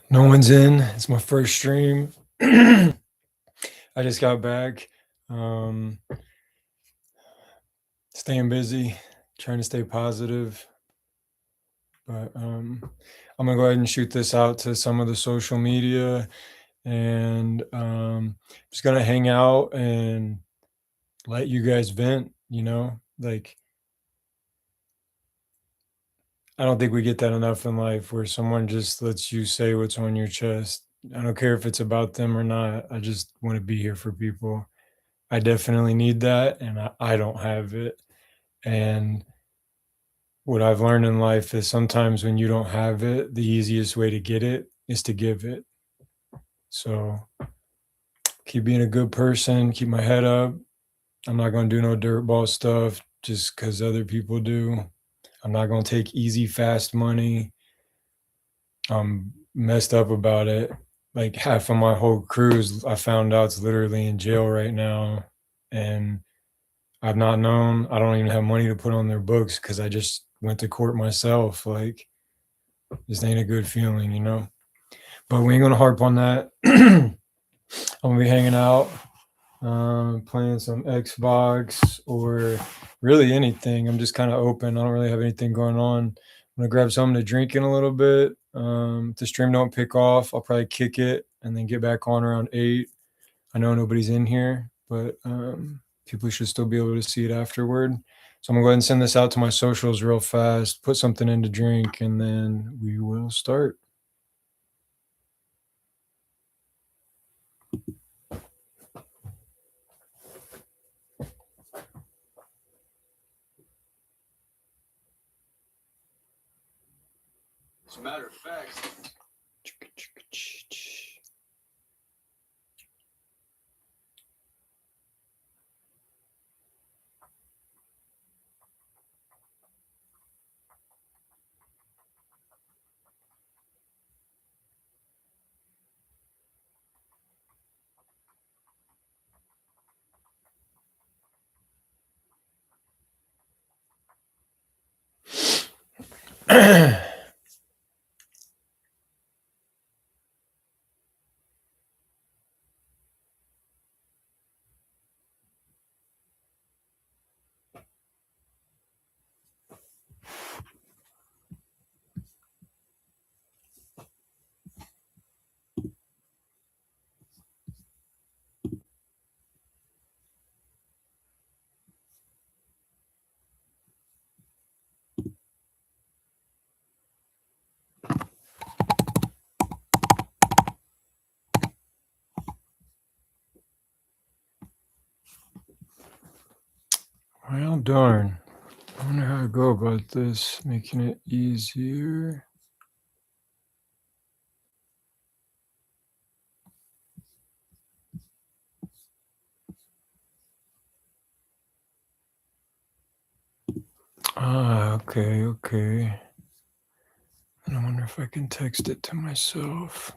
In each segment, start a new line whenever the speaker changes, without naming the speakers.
No one's in. It's my first stream. I just got back. Um, Staying busy, trying to stay positive. But I'm gonna go ahead and shoot this out to some of the social media, and just gonna hang out and let you guys vent. Like I don't think we get that enough in life, where someone just lets you say what's on your chest. I don't care if it's about them or not. I just want to be here for people. I definitely need that, and I don't have it. And what I've learned in life is sometimes when you don't have it, the easiest way to get it is to give it. So keep being a good person, keep my head up. I'm not going to do no dirtball stuff just because other people do. I'm not going to take easy, fast money. I'm messed up about it. Like half of my whole crew is, I found out, is literally in jail right now. And I've not known. I don't even have money to put on their books because I just went to court myself. Like, this ain't a good feeling. But we ain't gonna harp on that. I'm gonna be hanging out, playing some Xbox or really anything. I'm just kind of open. I don't really have anything going on. I'm gonna grab something to drink in a little bit. If the stream don't pick off, I'll probably kick it and then get back on around 8. I know nobody's in here, but people should still be able to see it afterward. So I'm gonna go ahead and send this out to my socials real fast, put something in to drink, and then we will start.
As a matter of fact,
Well, darn. I wonder how to go about this, making it easier. Okay. I wonder if I can text it to myself.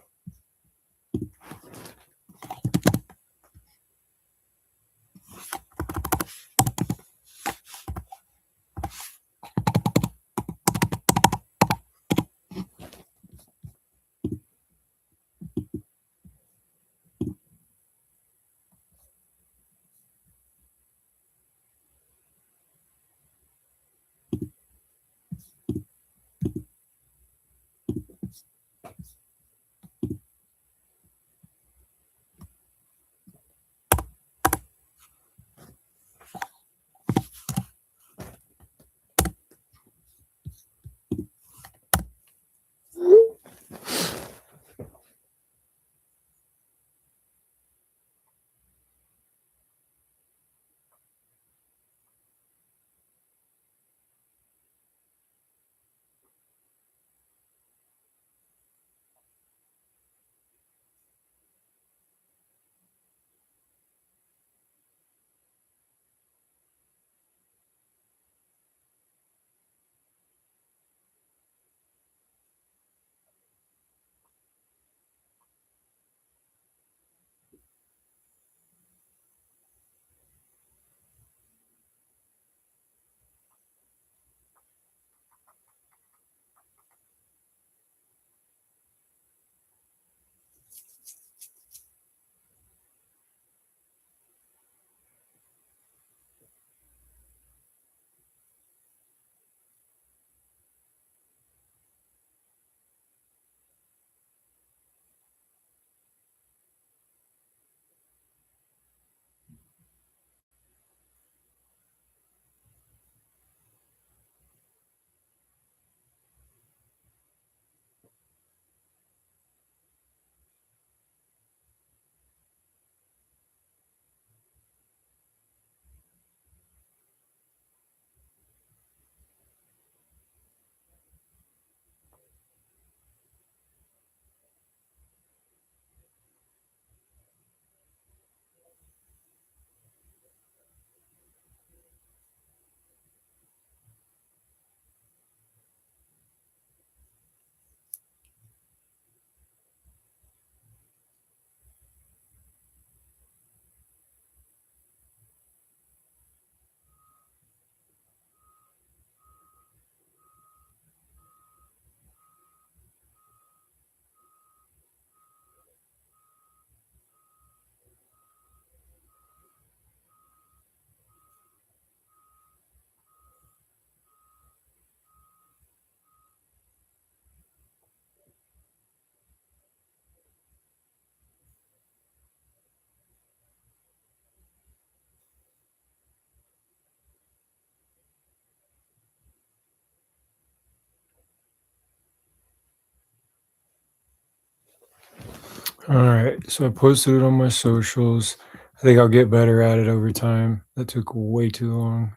All right, so I posted it on my socials. I think I'll get better at it over time. That took way too long.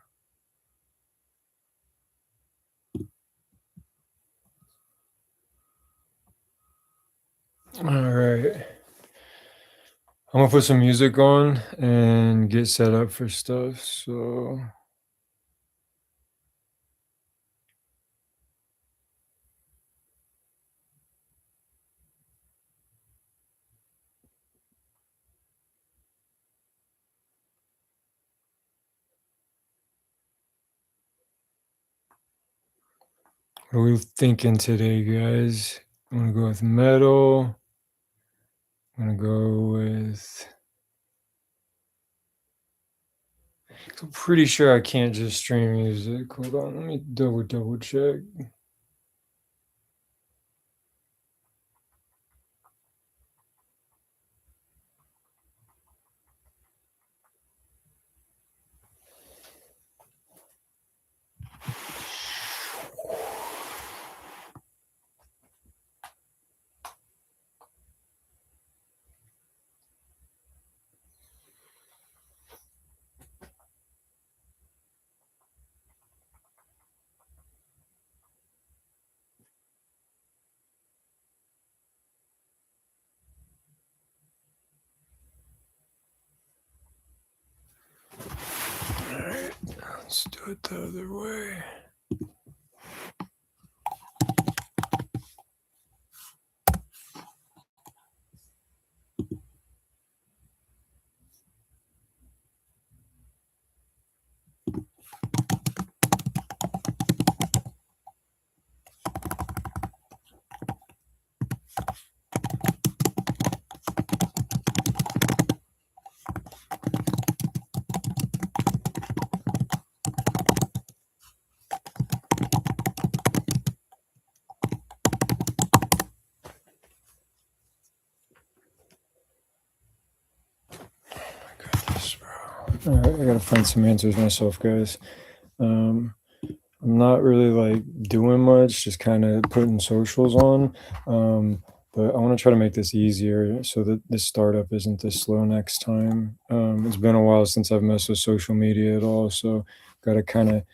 All right. I'm gonna put some music on and get set up for stuff. So what are we thinking today, guys? I'm gonna go with metal. I'm gonna go with. I'm pretty sure I can't just stream music. Hold on, let me double check. All right, let's do it the other way. All right, I gotta find some answers myself, guys. I'm not really like doing much, just kind of putting socials on. But I want to try to make this easier so that this startup isn't this slow next time. It's been a while since I've messed with social media at all, so got to kind of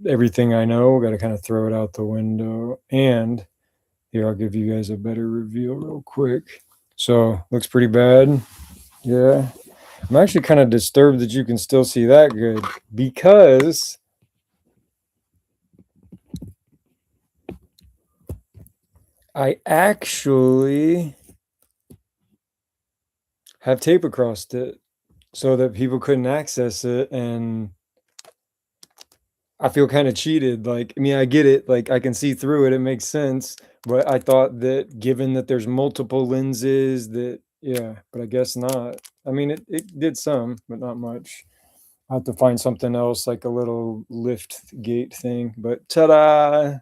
everything I know, got to kind of throw it out the window. And here, I'll give you guys a better reveal real quick. So looks pretty bad. Yeah. I'm actually kind of disturbed that you can still see that good because I actually have tape across it so that people couldn't access it. And I feel kind of cheated. Like, I mean, I get it. Like, I can see through it. It makes sense. But I thought that given that there's multiple lenses, that, yeah, but I guess not. I mean, it did some, but not much. I have to find something else, like a little lift gate thing. But ta da!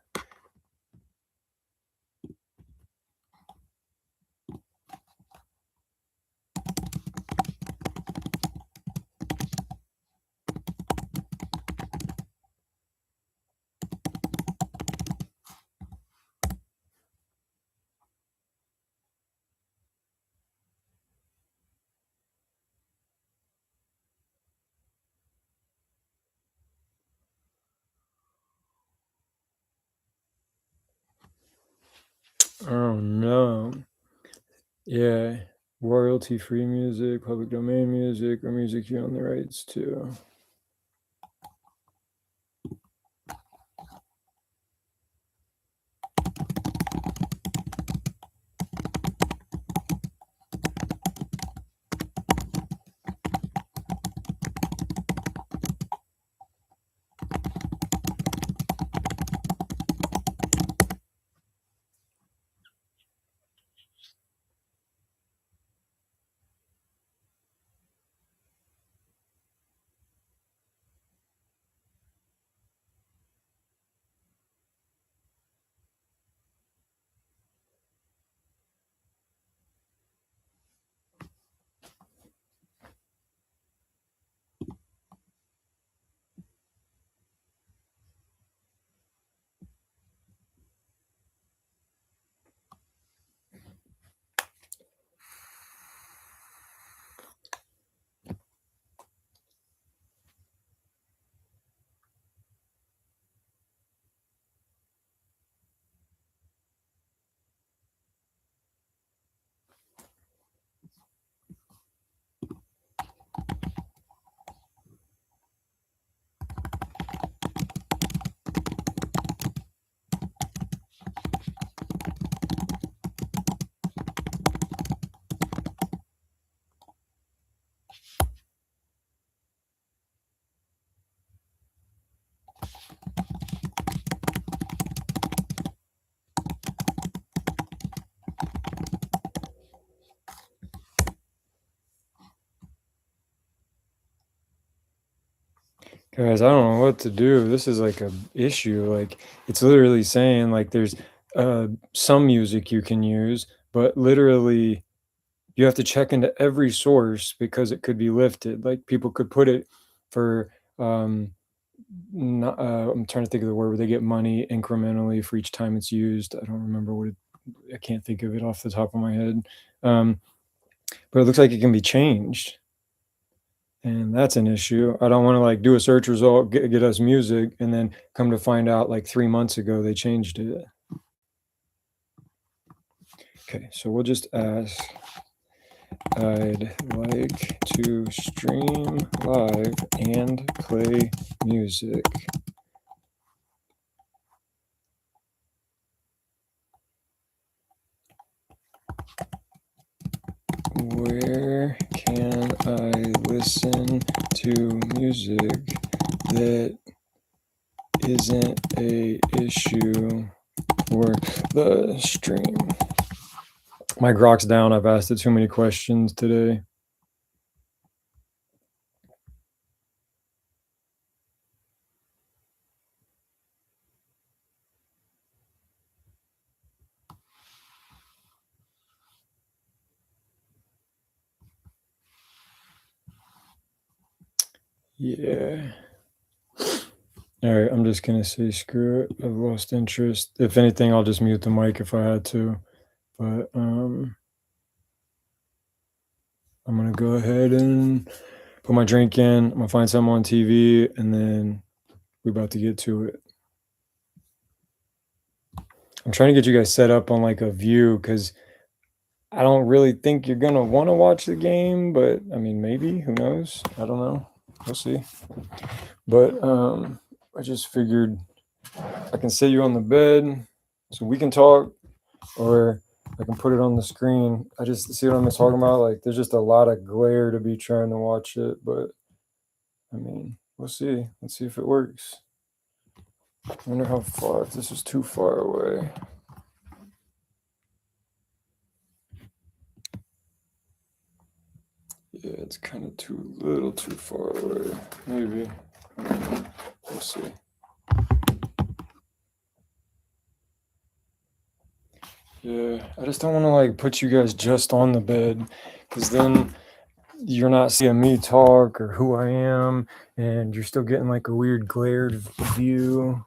Oh no. Yeah. Royalty free music, public domain music, or music you own the rights to. Guys, I don't know what to do. This is like a issue. Like it's literally saying like there's some music you can use, but literally you have to check into every source because it could be lifted. Like people could put it for not, I'm trying to think of the word where they get money incrementally for each time it's used. I don't remember what it, I can't think of it off the top of my head. Um, but it looks like it can be changed. And that's an issue. I don't wanna, like, do a search result, get us music, and then come to find out, like, 3 months ago, they changed it. Okay, so we'll just ask, "I'd like to stream live and play music. Where can I listen to music that isn't a issue for the stream?" My grok's down. I've asked it too many questions today. Yeah. All right. I'm just gonna say screw it. I've lost interest. If anything, I'll just mute the mic if I had to. But I'm gonna go ahead and put my drink in. I'm gonna find something on TV, and then we're about to get to it. I'm trying to get you guys set up on like a view because I don't really think you're gonna want to watch the game, but I mean, maybe. Who knows? I don't know. We'll see. But I just figured I can sit you on the bed so we can talk, or I can put it on the screen. I just see what I'm talking about. Like, there's just a lot of glare to be trying to watch it, but I mean, we'll see. Let's see if it works. I wonder how far, if this is too far away. Yeah, it's kind of too little too far away. Maybe. We'll see. Yeah, I just don't want to like put you guys just on the bed because then you're not seeing me talk or who I am, and you're still getting like a weird glared view.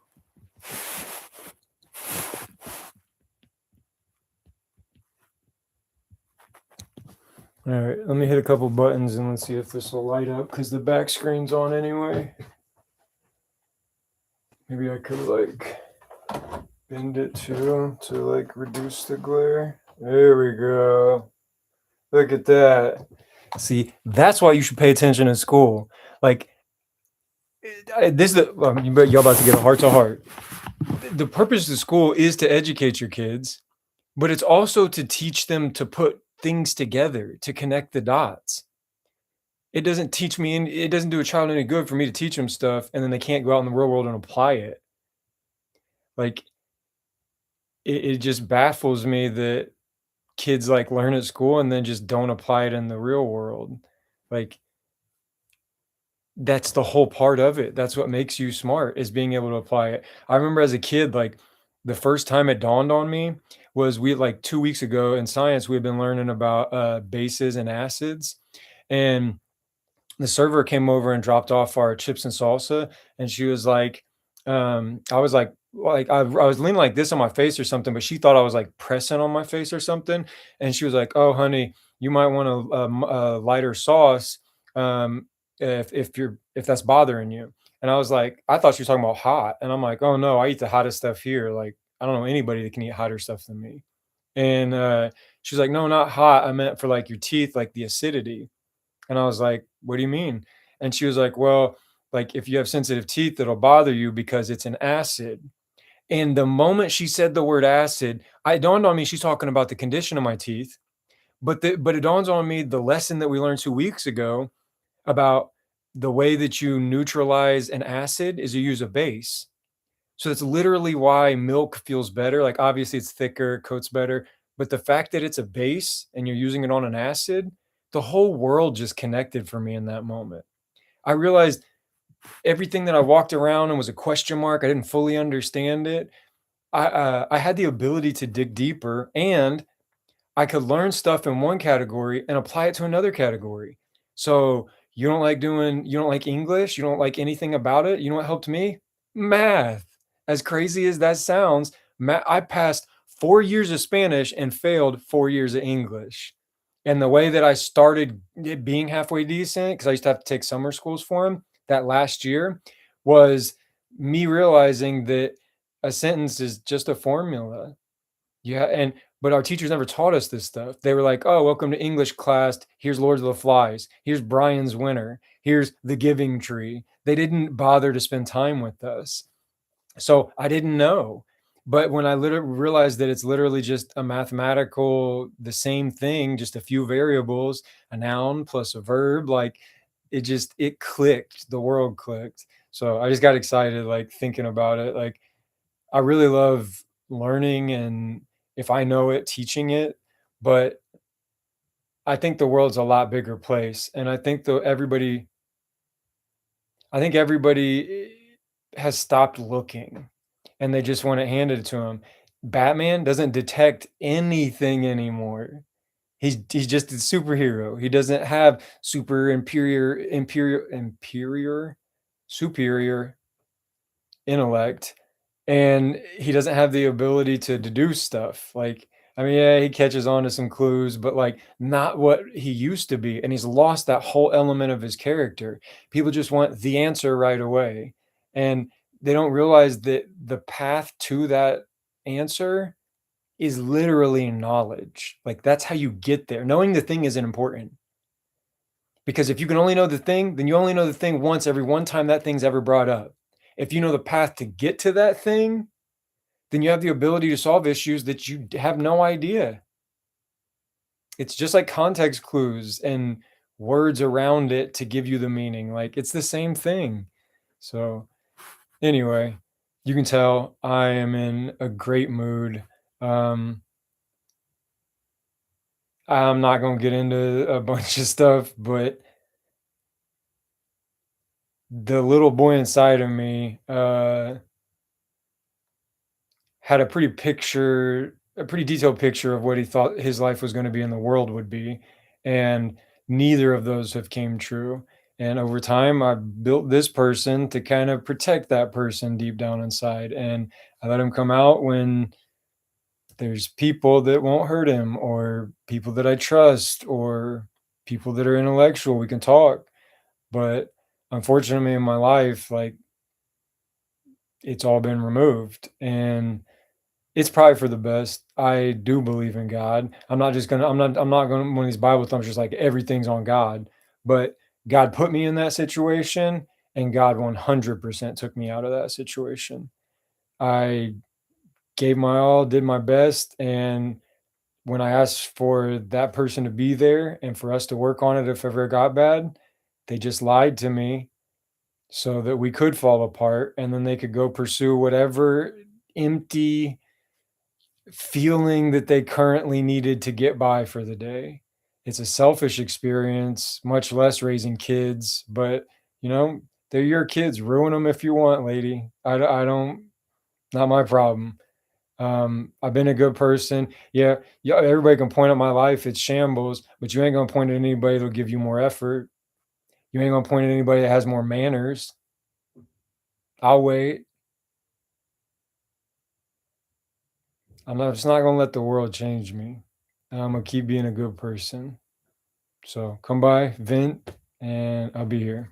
All right, let me hit a couple buttons and let's see if this will light up because the back screen's on anyway. Maybe I could like bend it to like reduce the glare. There we go. Look at that. See, that's why you should pay attention in school. Like this is the y'all about to get a heart to heart. The purpose of school is to educate your kids, but it's also to teach them to put things together, to connect the dots. It doesn't teach me, and it doesn't do a child any good for me to teach them stuff, and then they can't go out in the real world and apply it. Like it just baffles me that kids like learn at school and then just don't apply it in the real world. Like that's the whole part of it. That's what makes you smart is being able to apply it. I remember as a kid, like the first time it dawned on me was we like 2 weeks ago in science, we had been learning about bases and acids. And the server came over and dropped off our chips and salsa. And she was like, I was I was leaning like this on my face or something, but she thought I was like pressing on my face or something. And she was like, "Oh, honey, you might want a lighter sauce. If that's bothering you." And I was like, I thought she was talking about hot, and I'm like, "Oh no, I eat the hottest stuff here. Like, I don't know anybody that can eat hotter stuff than me." And she's like, "No, not hot. I meant for like your teeth, like the acidity." And I was like, "What do you mean?" And she was like, "Well, like if you have sensitive teeth, it'll bother you because it's an acid." And the moment she said the word acid, it dawned on me she's talking about the condition of my teeth. But it dawns on me the lesson that we learned 2 weeks ago about the way that you neutralize an acid is you use a base. So that's literally why milk feels better. Like obviously it's thicker, coats better, but the fact that it's a base and you're using it on an acid, the whole world just connected for me in that moment. I realized everything that I walked around and was a question mark, I didn't fully understand it. I had the ability to dig deeper, and I could learn stuff in one category and apply it to another category. So you don't like English, you don't like anything about it. You know what helped me? Math. As crazy as that sounds, I passed 4 years of Spanish and failed 4 years of English. And the way that I started being halfway decent, because I used to have to take summer schools for him that last year, was me realizing that a sentence is just a formula. Yeah, and but our teachers never taught us this stuff. They were like, "Oh, welcome to English class. Here's Lord of the Flies. Here's Brian's Winter. Here's The Giving Tree." They didn't bother to spend time with us. So I didn't know. But when I literally realized that it's literally just a mathematical, the same thing, just a few variables, a noun plus a verb, like it clicked. The world clicked. So I just got excited, like thinking about it. Like I really love learning and if I know it, teaching it, but I think the world's a lot bigger place, and I think everybody has stopped looking, and they just want it handed to them. Batman doesn't detect anything anymore. He's just a superhero. He doesn't have superior intellect, and he doesn't have the ability to deduce stuff. Like, I mean, yeah, he catches on to some clues, but like not what he used to be. And he's lost that whole element of his character. People just want the answer right away. And they don't realize that the path to that answer is literally knowledge. Like, that's how you get there. Knowing the thing isn't important because if you can only know the thing, then you only know the thing once every one time that thing's ever brought up. If you know the path to get to that thing, then you have the ability to solve issues that you have no idea. It's just like context clues and words around it to give you the meaning. Like it's the same thing. So, anyway, you can tell I am in a great mood. Um, I'm not going to get into a bunch of stuff, but the little boy inside of me had a pretty detailed picture of what he thought his life was gonna be and the world would be, and neither of those have came true, and over time, I built this person to kind of protect that person deep down inside, and I let him come out when there's people that won't hurt him or people that I trust or people that are intellectual, we can talk, but unfortunately in my life, like, it's all been removed, and it's probably for the best. I do believe in God. I'm not gonna one of these Bible thumpers just like everything's on God, but God put me in that situation and God 100% took me out of that situation. I gave my all, did my best, and when I asked for that person to be there and for us to work on it if ever it got bad, they just lied to me so that we could fall apart and then they could go pursue whatever empty feeling that they currently needed to get by for the day. It's a selfish experience, much less raising kids, but, you know, they're your kids, ruin them if you want, lady. I don't not my problem. I've been a good person. Yeah, yeah, everybody can point at my life, it's shambles, but you ain't gonna point at anybody that'll give you more effort. You ain't gonna point at anybody that has more manners. I'll wait. I'm just not gonna let the world change me. I'm gonna keep being a good person. So come by, vent, and I'll be here.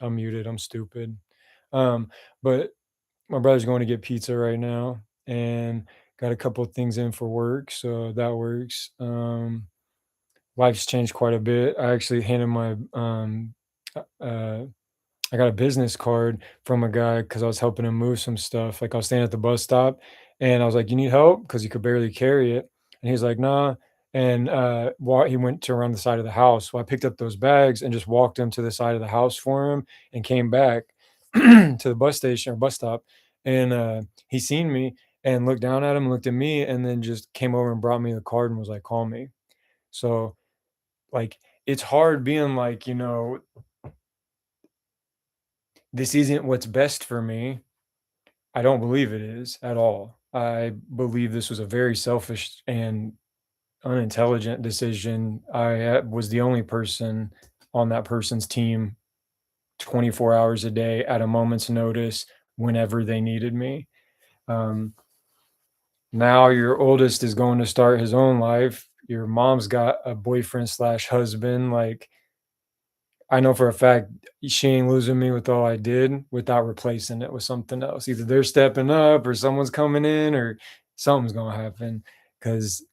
I'm muted. I'm stupid. Um, but my brother's going to get pizza right now and got a couple of things in for work, so that works. Life's changed quite a bit. I actually handed my uh I got a business card from a guy because I was helping him move some stuff. Like I was standing at the bus stop and I was like, "You need help?" Because he could barely carry it. And he was like, "Nah." And he went to around the side of the house. So I picked up those bags and just walked them to the side of the house for him and came back to the bus station or bus stop. And he seen me and looked down at him, looked at me, and then just came over and brought me the card and was like, "Call me." So like it's hard being like, this isn't what's best for me. I don't believe it is at all. I believe this was a very selfish and unintelligent decision. I was the only person on that person's team 24 hours a day at a moment's notice whenever they needed me. Um, Now your oldest is going to start his own life. Your mom's got a boyfriend slash husband. Like, I know for a fact she ain't losing me with all I did without replacing it with something else. Either they're stepping up or someone's coming in or something's gonna happen because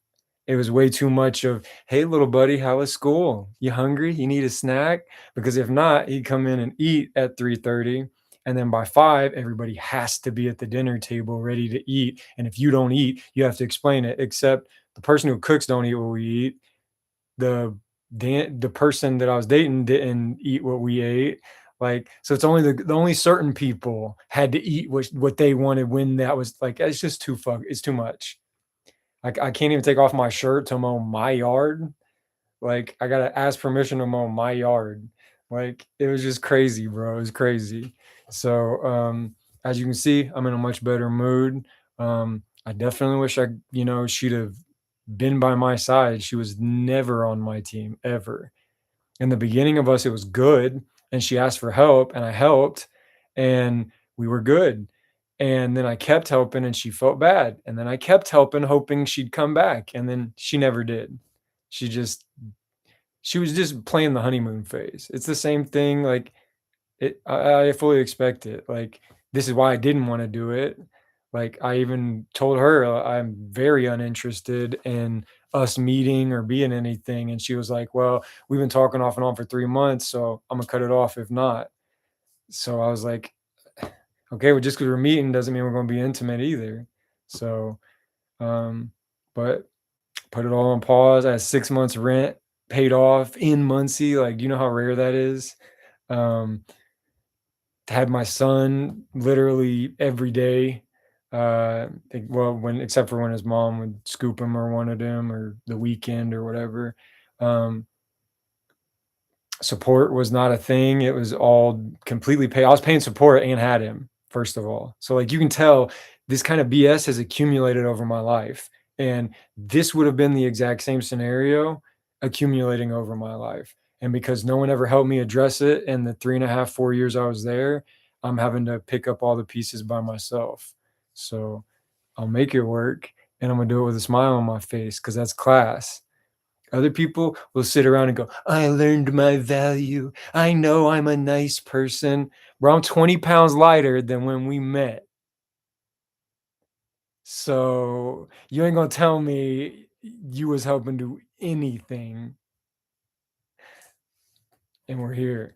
it was way too much of, "Hey, little buddy, how was school? You hungry? You need a snack?" Because if not, he'd come in and eat at 3:30, and then by 5, everybody has to be at the dinner table ready to eat, and if you don't eat, you have to explain it, except the person who cooks don't eat what we eat, the the person that I was dating didn't eat what we ate. Like, so it's only the only certain people had to eat what they wanted when that was like, it's just it's too much. Like I can't even take off my shirt to mow my yard. Like I gotta ask permission to mow my yard. Like it was just crazy, bro. It was crazy. So as you can see, I'm in a much better mood. I definitely wish she'd have been by my side. She was never on my team ever. In the beginning of us, it was good, and she asked for help, and I helped, and we were good. And then I kept helping, and she felt bad. And then I kept helping, hoping she'd come back, and then she never did. She just she was just playing the honeymoon phase. It's the same thing. Like I fully expect it. Like, this is why I didn't wanna do it. Like, I even told her, I'm very uninterested in us meeting or being anything, and she was like, "Well, we've been talking off and on for 3 months, so Imma cut it off if not." So I was like, "Okay, well, just because 'cause we're meeting doesn't mean we're gonna be intimate either." So, um, but put it all on pause. I had 6 months rent paid off in Muncie. Like, do you know how rare that is? Um Had my son literally every day. Well, when except for when his mom would scoop him or wanted him or the weekend or whatever. Um, Support was not a thing. It was all completely pay. I was paying support and had him, first of all. So like you can tell this kind of BS has accumulated over my life. And this would have been the exact same scenario accumulating over my life. And because no one ever helped me address it in the 3.5, 4 years I was there, I'm having to pick up all the pieces by myself. So I'll make it work and I'm gonna do it with a smile on my face because that's class. Other people will sit around and go, "I learned my value. I know I'm a nice person." Bro, I'm 20 pounds lighter than when we met. So you ain't gonna tell me you was helping do anything, and we're here.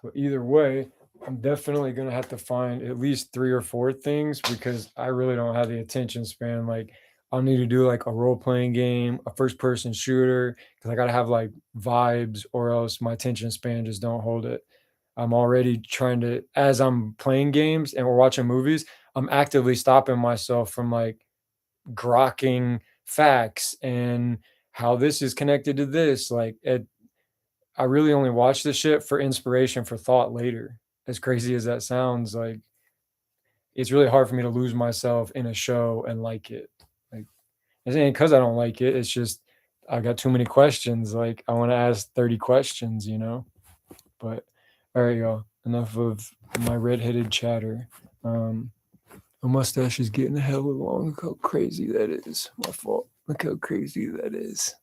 But either way, I'm definitely gonna have to find at least 3 or 4 things because I really don't have the attention span. Like, I'll need to do like a role playing game, a first person shooter, because I gotta have like vibes or else my attention span just don't hold it. I'm already trying to, as I'm playing games and we're watching movies, I'm actively stopping myself from like grokking facts and how this is connected to this. Like I really only watch this shit for inspiration for thought later. As crazy as that sounds, like it's really hard for me to lose myself in a show and like it. Like it ain't because I don't like it. It's just I got too many questions. Like I want to ask 30 questions. But all right, y'all. Enough of my redheaded chatter. My mustache is getting hella long. Look how crazy that is. My fault. Look how crazy that is.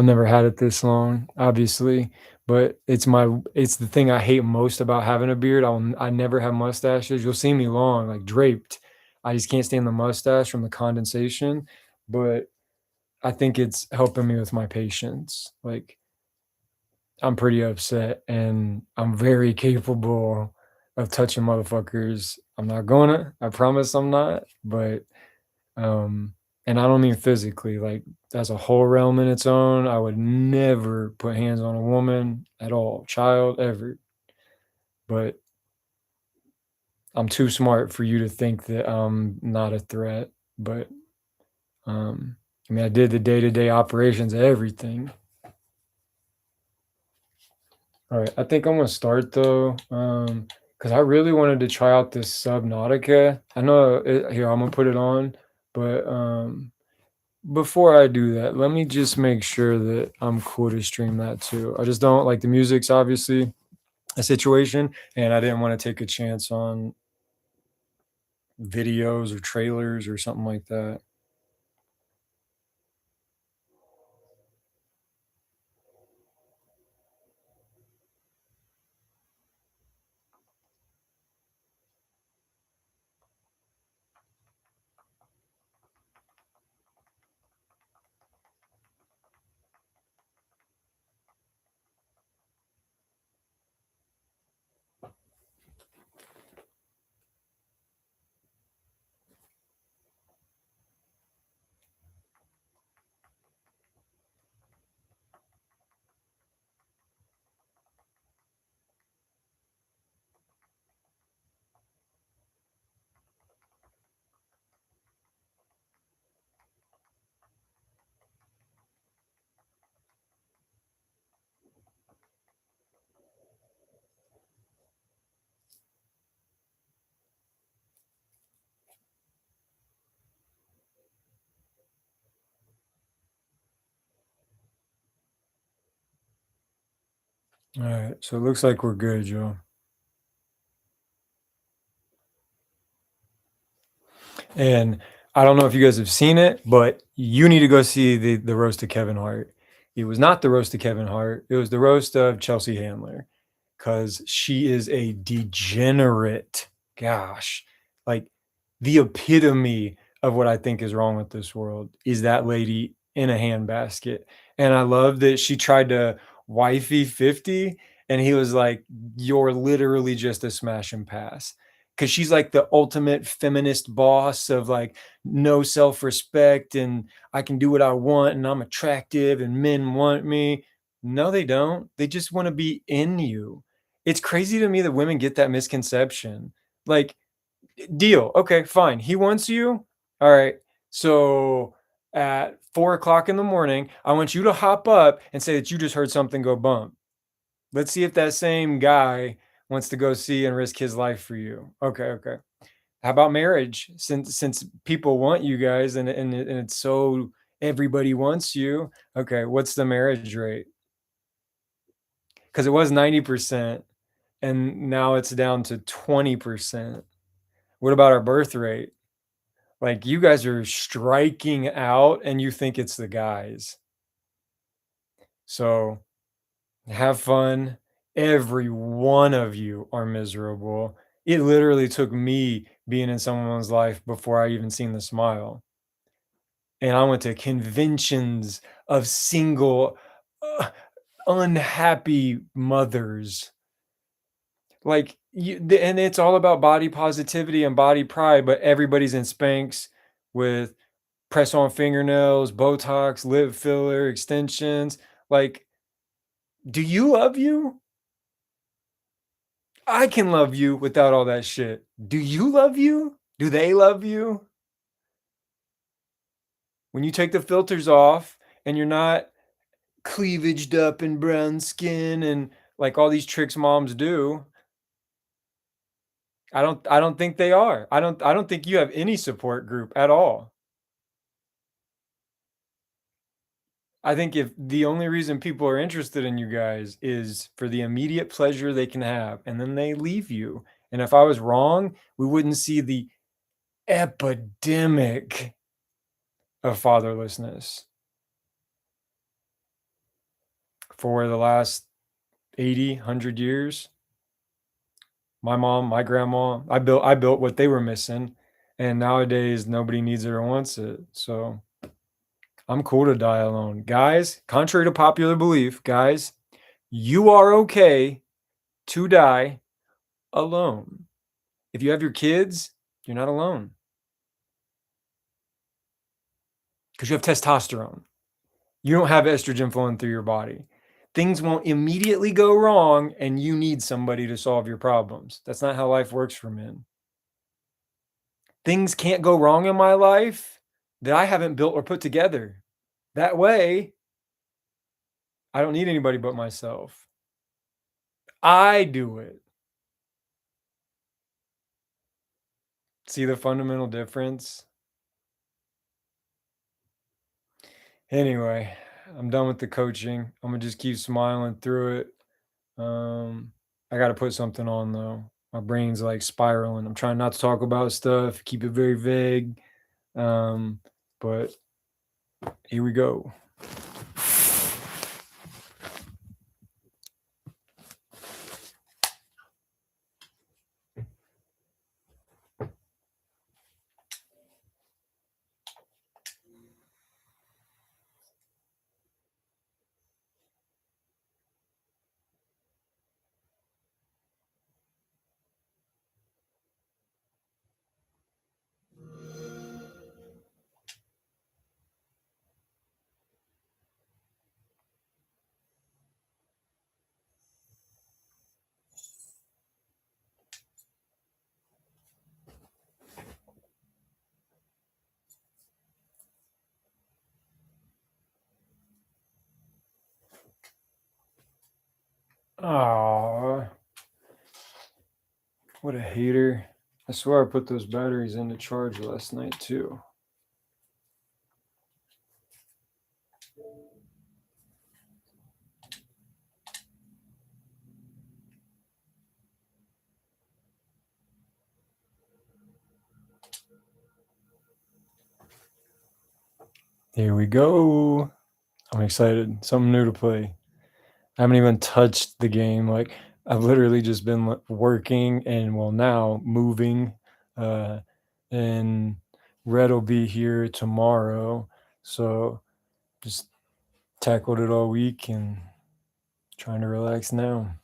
I've never had it this long, obviously, but it's the thing I hate most about having a beard. I never have mustaches. You'll see me long, like draped. I just can't stand the mustache from the condensation, but I think it's helping me with my patience. Like, I'm pretty upset and I'm very capable of touching motherfuckers. I'm not gonna, I promise I'm not, but um, and I don't mean physically, like that's a whole realm in its own. I would never put hands on a woman at all, child, ever. But I'm too smart for you to think that I'm not a threat. But um, I mean, I did the day-to-day operations of everything. All right, I think I'm gonna start though, because I really wanted to try out this Subnautica. I know here I'm gonna put it on, but before I do that, let me just make sure that I'm cool to stream that too. I just don't like the music's obviously a situation, and I didn't want to take a chance on videos or trailers or something like that. All right, so it looks like we're good, Joe. And I don't know if you guys have seen it, but you need to go see the roast of Kevin Hart. It was not the roast of Kevin Hart. It was the roast of Chelsea Handler because she is a degenerate. Gosh, like the epitome of what I think is wrong with this world is that lady in a handbasket. And I love that she tried to wifey 50 and he was like, "You're literally just a smash and pass." Because she's like the ultimate feminist boss of like no self-respect and I can do what I want and I'm attractive and men want me. No, they don't. They just want to be in you. It's crazy to me that women get that misconception. Like, deal. Okay, fine. He wants you. All right. So at 4 o'clock in the morning, I want you to hop up and say that you just heard something go bump. Let's see if that same guy wants to go see and risk his life for you. Okay, okay. How about marriage? Since people want you guys and it's so everybody wants you. Okay, what's the marriage rate? Because it was 90% and now it's down to 20%. What about our birth rate? Like you guys are striking out and you think it's the guys. So have fun. Every one of you are miserable. It literally took me being in someone's life before I even seen the smile. And I went to conventions of single, uh, unhappy mothers. Like, and it's all about body positivity and body pride, but everybody's in Spanx with press on fingernails, Botox, lip filler, extensions. Like, do you love you? I can love you without all that shit. Do you love you? Do they love you? When you take the filters off and you're not cleavaged up in brown skin and like all these tricks moms do, I don't think they are. I don't think you have any support group at all. I think if the only reason people are interested in you guys is for the immediate pleasure they can have, and then they leave you. And if I was wrong, we wouldn't see the epidemic of fatherlessness. for the last 80, 100 years. My mom, my grandma, I built what they were missing, and nowadays nobody needs it or wants it. So I'm cool to die alone. Guys, contrary to popular belief, guys, you are okay to die alone. If you have your kids, you're not alone. Because you have testosterone. You don't have estrogen flowing through your body. Things won't immediately go wrong, and you need somebody to solve your problems. That's not how life works for men. Things can't go wrong in my life that I haven't built or put together. That way, I don't need anybody but myself. I do it. See the fundamental difference? Anyway, I'm done with the coaching. I'm gonna just keep smiling through it. I got to put something on though. My brain's like spiraling. I'm trying not to talk about stuff, keep it very vague. But here we go. Oh, what a hater. I swear I put those batteries in the charge last night too. Here we go. I'm excited. Something new to play. I haven't even touched the game. Like I've literally just been working and well now moving. And Red will be here tomorrow. So just tackled it all week and trying to relax now.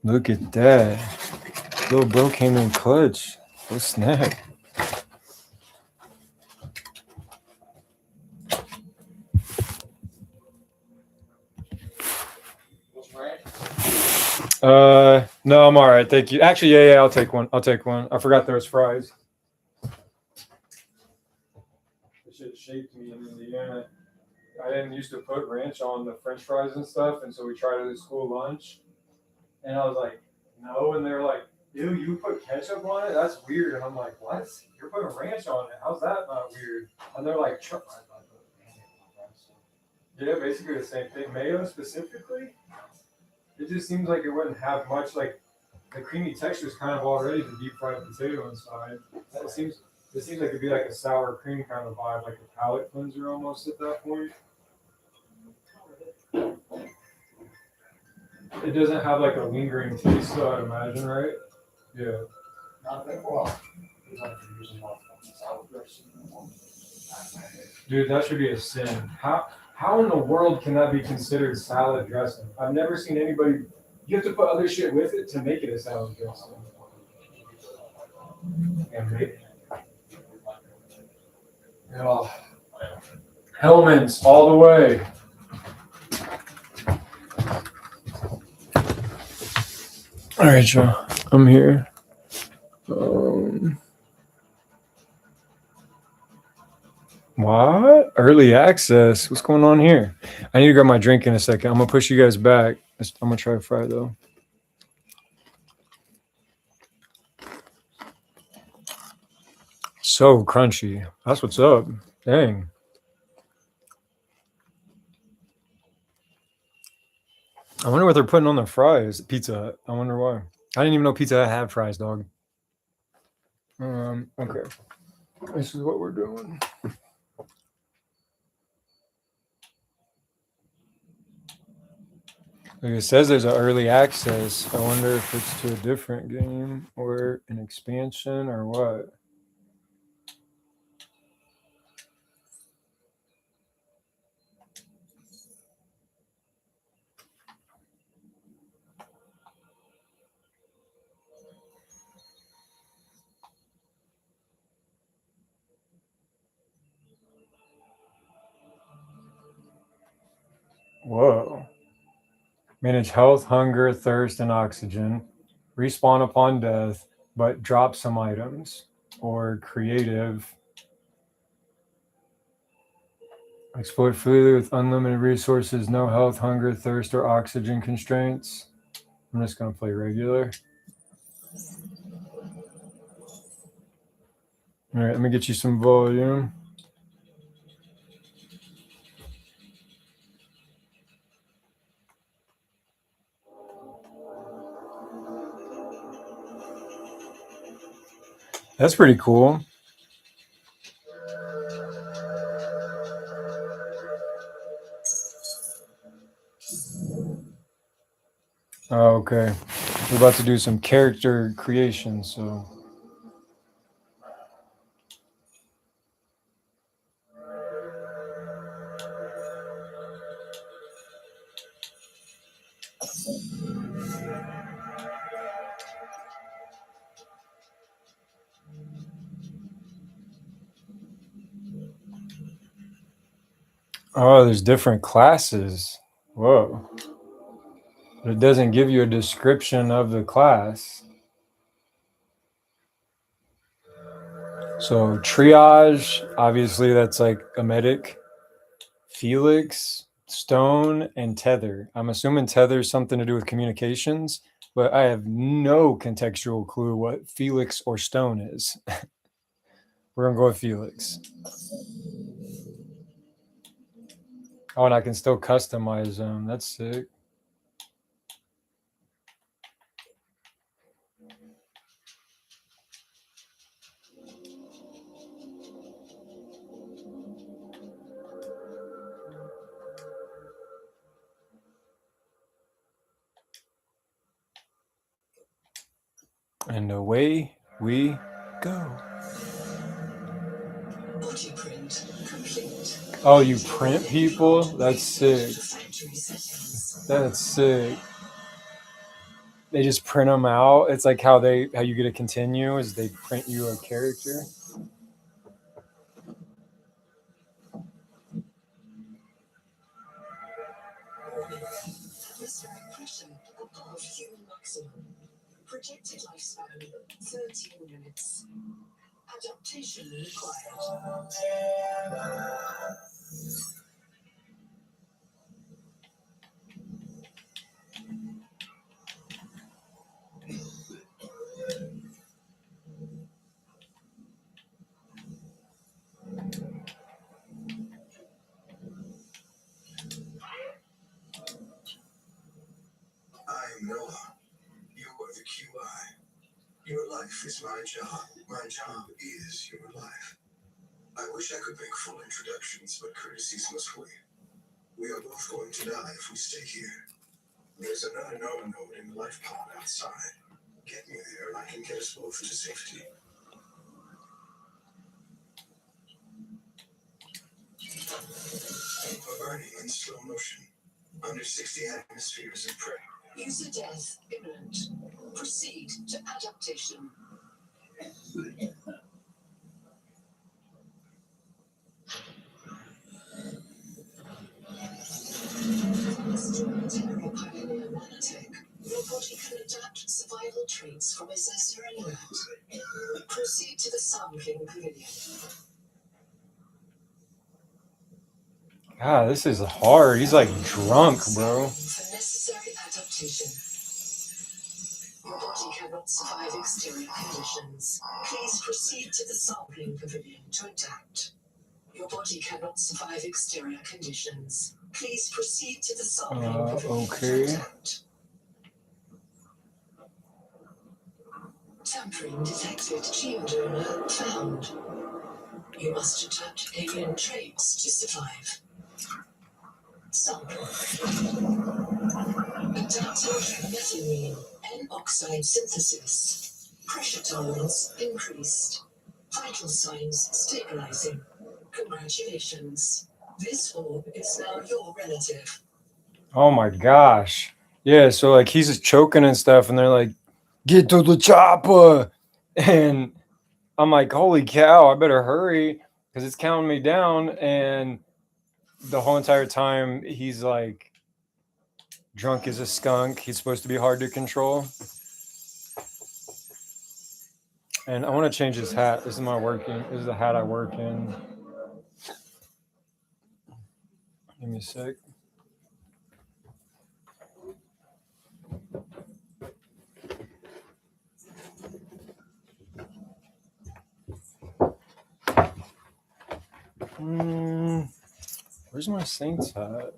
Look at that. Little bro came in clutch. Oh, snap. No, I'm all right. Thank you. Actually, yeah, I'll take one. I forgot there was fries. This shit shaped me in Indiana. I didn't used to put ranch on the French fries and stuff, and so we tried it at school lunch. And I was like, no, and they're like, ew, you put ketchup on it? That's weird. And I'm like, what? You're putting ranch on it? How's that not weird? And they're like, yeah, basically the same thing. Mayo specifically, it just seems like it wouldn't have much. Like the creamy texture is kind of already the deep fried potato inside. It seems like it'd be like a sour cream kind of vibe, like a palate cleanser almost at that point. It doesn't have like a lingering taste, though, I'd imagine, right? Yeah. Dude, that should be a sin. How in the world can that be considered salad dressing? I've never seen anybody. You have to put other shit with it to make it a salad dressing. Yeah. Hellman's all the way. All right, y'all. I'm here. What? Early access? What's going on here? I need to grab my drink in a second. I'm gonna push you guys back. I'm gonna try to fry though. So crunchy. That's what's up. Dang. I wonder what they're putting on their fries. Pizza Hut. I wonder why. I didn't even know Pizza Hut had fries, dog. Okay. This is what we're doing. Like it says there's an early access. I wonder if it's to a different game or an expansion or what. Whoa. Manage health, hunger, thirst, and oxygen. Respawn upon death, but drop some items. Or creative. Explore freely with unlimited resources, no health, hunger, thirst, or oxygen constraints. I'm just going to play regular. All right, let me get you some volume. That's pretty cool. Oh, okay. We're about to do some character creation, so. Oh, there's different classes. Whoa. But it doesn't give you a description of the class. So triage, obviously that's like a medic. Felix, Stone, and Tether. I'm assuming Tether is something to do with communications, but I have no contextual clue what Felix or Stone is. We're gonna go with Felix. Oh, and I can still customize them. That's sick. And away we go. Oh, you print people? That's sick. That's sick. They just print them out. It's like how you get to continue is they print you a character.
Projected lifespan 13 minutes. Adaptation required. I'm Noah. You are the QI. Your life is my job. My job is your life. I wish I could make full introductions, but courtesies must wait. We are both going to die if we stay here. There's another Noah node in the life pod outside. Get me there and I can get us both to safety. A burning in slow motion. Under 60 atmospheres of prey. User death imminent. Proceed to adaptation. Extraordinary pioneer nanotech. Your body can adapt survival traits from its anywhere. Proceed to the Sun King Pavilion.
God, this is hard. He's like drunk, bro.
For necessary adaptation. Your body cannot survive exterior conditions. Please proceed to the sampling pavilion to adapt. Your body cannot survive exterior conditions. Please proceed to the sampling pavilion
Okay.
to adapt. Tampering detected. Geodonor found. You must adapt alien traits to survive. Sample. Adapting methylene N-oxide synthesis. Pressure tolerance increased. Vital signs stabilizing. Congratulations. This orb is now your relative.
Oh my gosh. Yeah, so like he's just choking and stuff, and they're like, "Get to the chopper," and I'm like, "Holy cow! I better hurry because it's counting me down." And the whole entire time, he's like drunk as a skunk. He's supposed to be hard to control. And I want to change his hat. This is my working. This is the hat I work in. Give me a sec. Where's my Saints hat?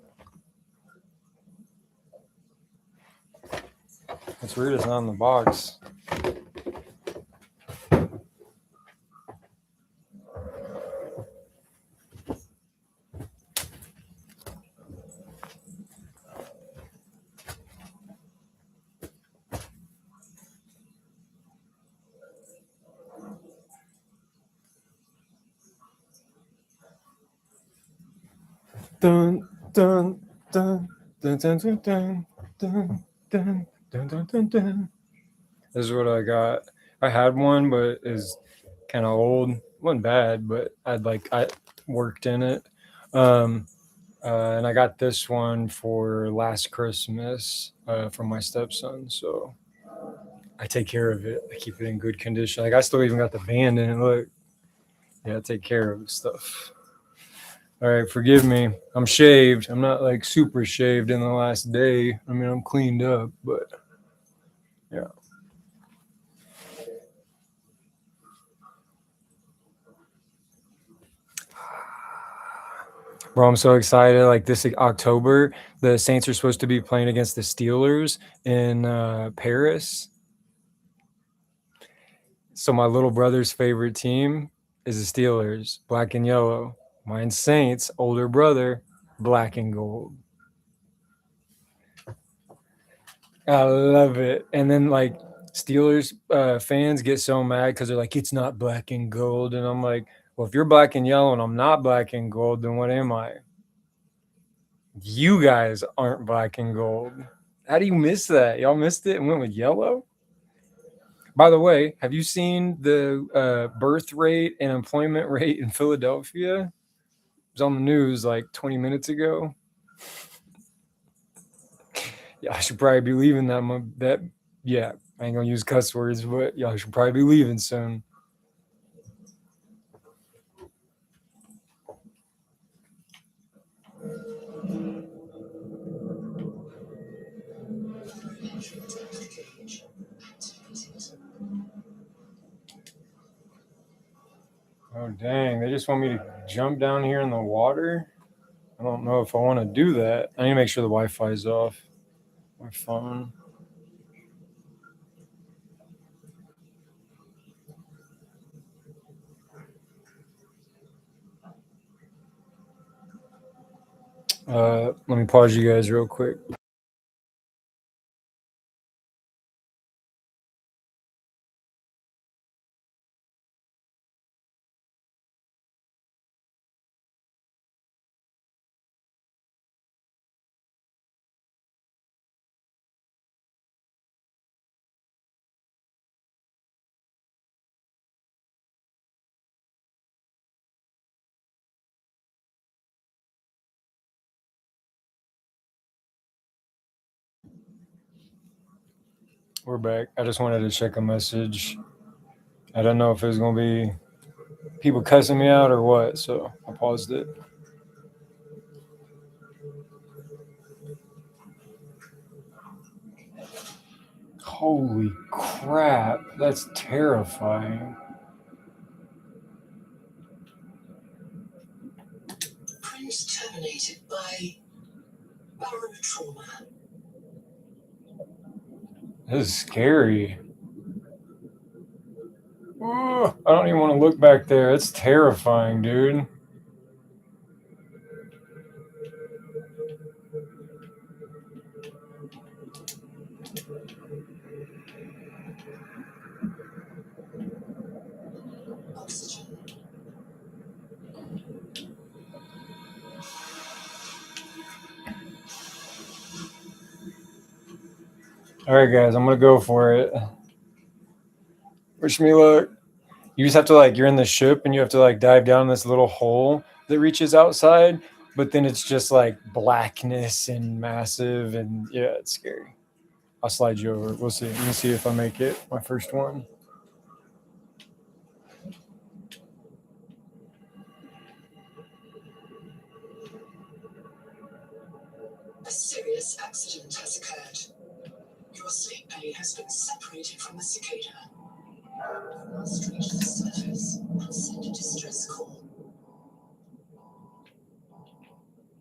It's weird it's not in the box. Dun dun dun dun dun dun dun dun dun dun dun dun dun. This is what I got. I had one, but it's kind of old. Wasn't bad, but I worked in it. And I got this one for last Christmas from my stepson. So I take care of it. I keep it in good condition. Like I still even got the band in it. Look, yeah, I take care of stuff. All right, forgive me. I'm shaved. I'm not like super shaved in the last day. I mean, I'm cleaned up, but yeah. Bro, I'm so excited. Like this October, the Saints are supposed to be playing against the Steelers in Paris. So my little brother's favorite team is the Steelers, black and yellow. Mine's Saints, older brother, black and gold. I love it. And then like Steelers fans get so mad because they're like, it's not black and gold. And I'm like, well, if you're black and yellow and I'm not black and gold, then what am I? You guys aren't black and gold. How do you miss that? Y'all missed it and went with yellow? By the way, have you seen the birth rate and employment rate in Philadelphia? It was on the news like 20 minutes ago. Yeah, I should probably be leaving that. Yeah, I ain't gonna use cuss words, but y'all should probably be leaving soon. Oh dang, they just want me to jump down here in the water? I don't know if I want to do that. I need to make sure the Wi-Fi's off my phone. Let me pause you guys real quick. We're back. I just wanted to check a message. I don't know if it was gonna be people cussing me out or what, so I paused it. Holy crap, that's terrifying.
Prince terminated by baron trauma.
This is scary. Ooh, I don't even want to look back there. It's terrifying, dude.
Oxygen.
All right, guys, I'm gonna go for it. Wish me luck. You just have to you're in the ship and you have to dive down this little hole that reaches outside, but then it's just blackness and massive, and yeah, it's scary. I'll slide you over. We'll see. Let me see if I make it. My first one.
A serious accident has occurred. Your sleep bay has been separated from the cicada. You must reach the surface and send a distress call.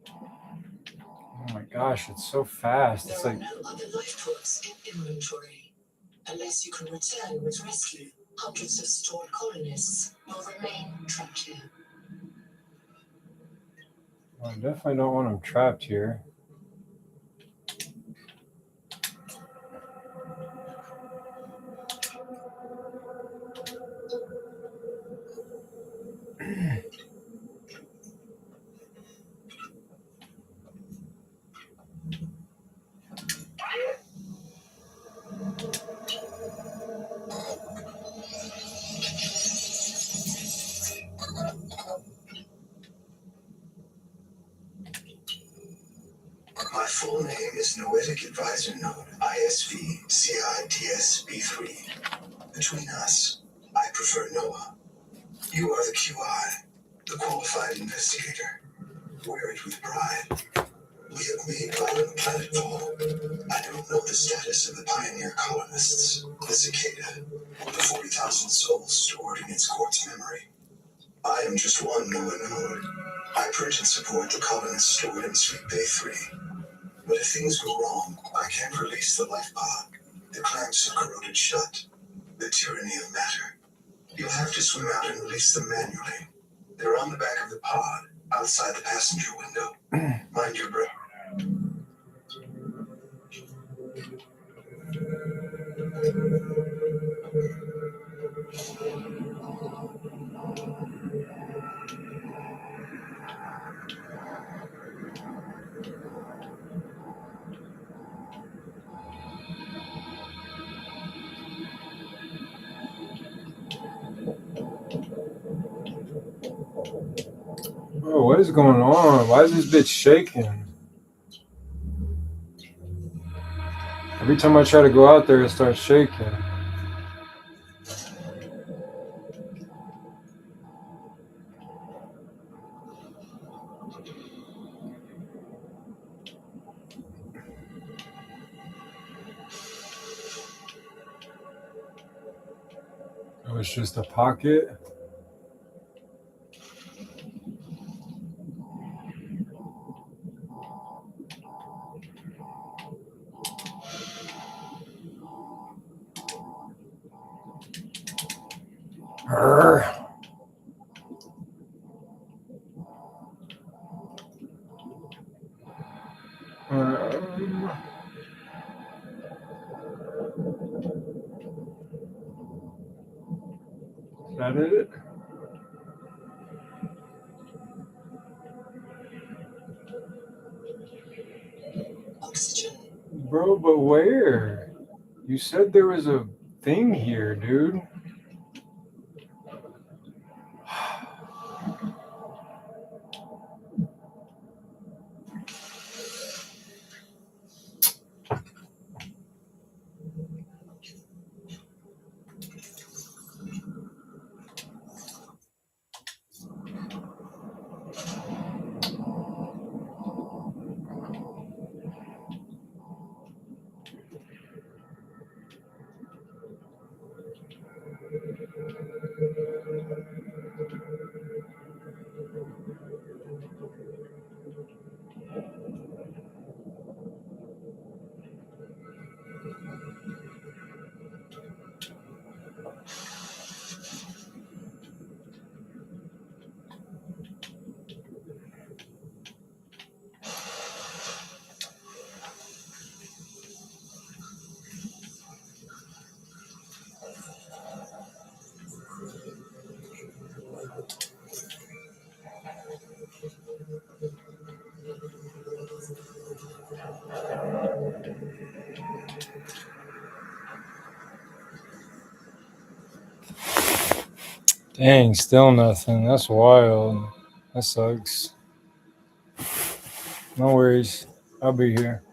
Oh my gosh, it's so fast. It's
There are no other lifeboats in inventory. Unless you can return with rescue, hundreds of stored colonists will remain trapped here.
I definitely don't want them trapped here.
My full name is Noetic Advisor Node, ISV CIDS B3. Between us, I prefer Noah. You are the QI, the qualified investigator. Wear it with pride. We have made violent planetfall. I don't know the status of the pioneer colonists, the cicada, or the 40,000 souls stored in its quartz memory. I am just one Noah node. I print and support the colonists stored in Sweet Bay 3. But if things go wrong, I can't release the life pod. The clamps are corroded shut. The tyranny of matter. You'll have to swim out and release them manually. They're on the back of the pod, outside the passenger window. Mind your breath.
Oh, what is going on? Why is this bitch shaking? Every time I try to go out there, it starts shaking. Oh, it's just a pocket. Arr. Is that it?
Oxygen.
Bro, but where? You said there was a thing here, dude. Dang, still nothing. That's wild. That sucks. No worries. I'll be here.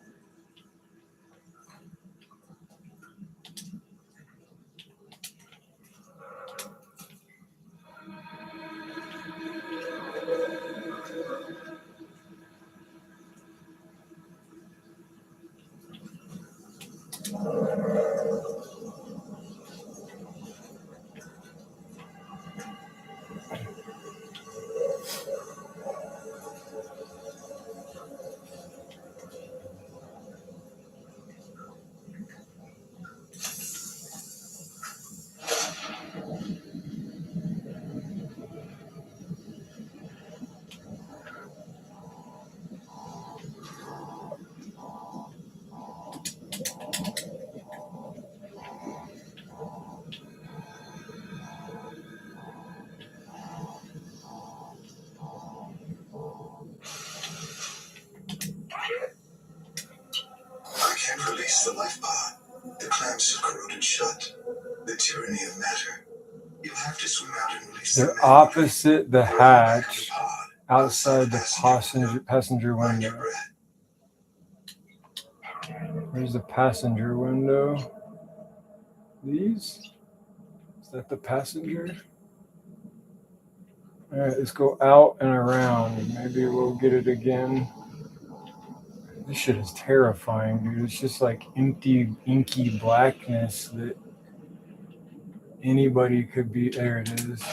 I can't release the life pod. The clamps are corroded shut. The tyranny of matter. You'll have to swim out and release
They're
the
opposite the hatch,
pod.
outside the passenger
Mind your
window.
breath.
Where's the passenger window? These? Is that the passenger? All right, let's go out and around. Maybe we'll get it again. This shit is terrifying, dude. It's just like empty, inky blackness that anybody could be. There it is.